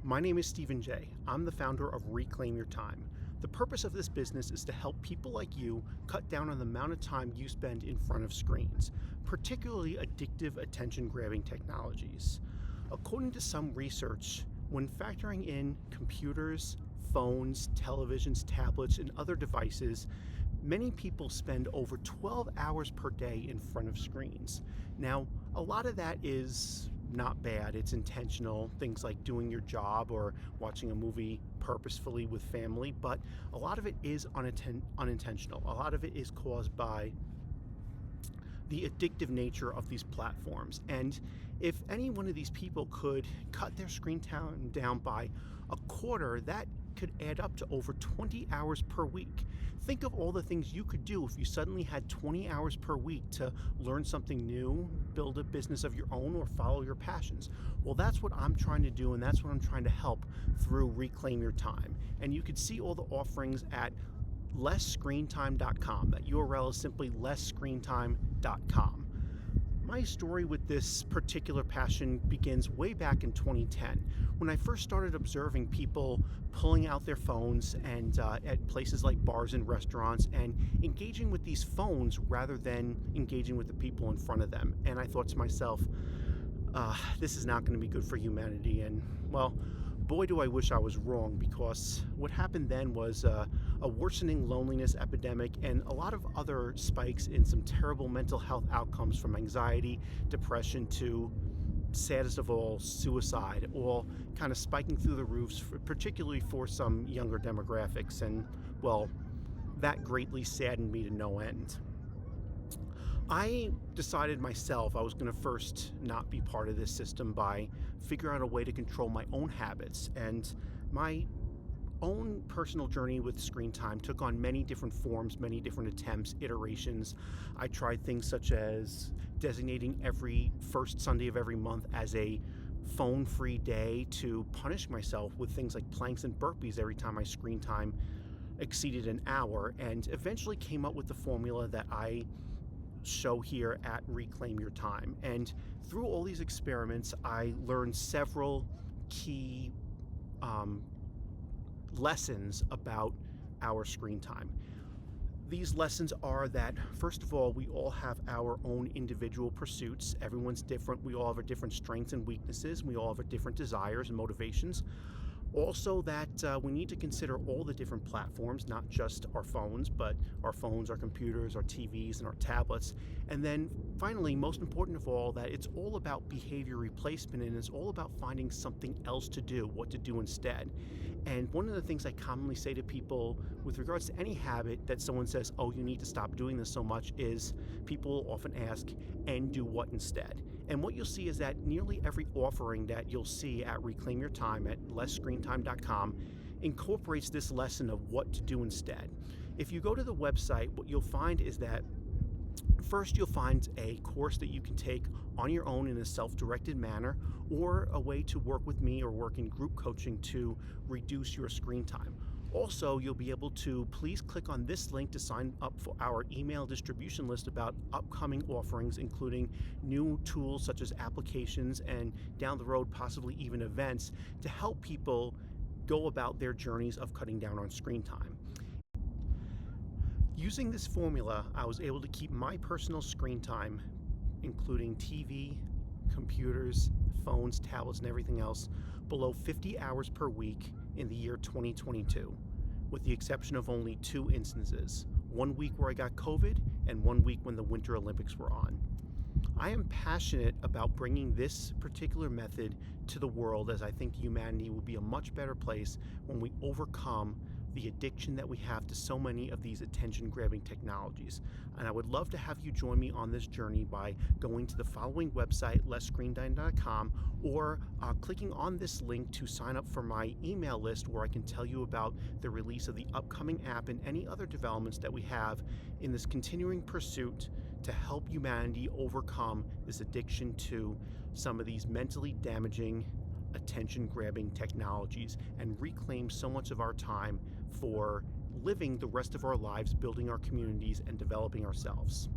My name is Stephen J. I'm the founder of Reclaim Your Time. The purpose of this business is to help people like you cut down on the amount of time you spend in front of screens, particularly addictive attention-grabbing technologies. According to some research, when factoring in computers, phones, televisions, tablets, and other devices, many people spend over 12 hours per day in front of screens. Now, a lot of that is not bad. It's intentional, things like doing your job or watching a movie purposefully with family, but a lot of it is unintentional. A lot of it is caused by the addictive nature of these platforms. And if any one of these people could cut their screen time down by a quarter, that could add up to over 20 hours per week. Think of all the things you could do if you suddenly had 20 hours per week to learn something new, build a business of your own, or follow your passions. Well, that's what I'm trying to do, and that's what I'm trying to help through Reclaim Your Time. And you can see all the offerings at lesscreentime.com. That URL is simply lesscreentime.com. My story with this particular passion begins way back in 2010 when I first started observing people pulling out their phones and at places like bars and restaurants and engaging with these phones rather than engaging with the people in front of them. And I thought to myself, this is not going to be good for humanity. And well, boy, do I wish I was wrong, because what happened then was a worsening loneliness epidemic and a lot of other spikes in some terrible mental health outcomes, from anxiety, depression to, saddest of all, suicide, all kind of spiking through the roofs, particularly for some younger demographics. And well, that greatly saddened me to no end. I decided myself I was going to first not be part of this system by figuring out a way to control my own habits. And my own personal journey with screen time took on many different forms, many different attempts, iterations. I tried things such as designating every first Sunday of every month as a phone-free day to punish myself with things like planks and burpees every time my screen time exceeded an hour, and eventually came up with the formula that I show here at Reclaim Your Time. And through all these experiments, I learned several key lessons about our screen time. These lessons are that, first of all, we all have our own individual pursuits. Everyone's different. We all have our different strengths and weaknesses. We all have our different desires and motivations. Also, that we need to consider all the different platforms, not just our phones, but our phones, our computers, our TVs, and our tablets. And then finally, most important of all, that it's all about behavior replacement, and it's all about finding something else to do, what to do instead. And one of the things I commonly say to people with regards to any habit that someone says, oh, you need to stop doing this so much, is people often ask, and do what instead? And what you'll see is that nearly every offering that you'll see at Reclaim Your Time at lesscreentime.com incorporates this lesson of what to do instead. If you go to the website, what you'll find is that first, you'll find a course that you can take on your own in a self-directed manner, or a way to work with me or work in group coaching to reduce your screen time. Also, you'll be able to please click on this link to sign up for our email distribution list about upcoming offerings, including new tools such as applications and down the road possibly even events to help people go about their journeys of cutting down on screen time. Using this formula, I was able to keep my personal screen time, including TV, computers, phones, tablets, and everything else, below 50 hours per week in the year 2022, with the exception of only two instances, 1 week where I got COVID and 1 week when the Winter Olympics were on. I am passionate about bringing this particular method to the world, as I think humanity will be a much better place when we overcome the addiction that we have to so many of these attention-grabbing technologies. And I would love to have you join me on this journey by going to the following website, lesscreentime.com, or clicking on this link to sign up for my email list, where I can tell you about the release of the upcoming app and any other developments that we have in this continuing pursuit to help humanity overcome this addiction to some of these mentally damaging, attention-grabbing technologies and reclaim so much of our time for living the rest of our lives, building our communities, and developing ourselves.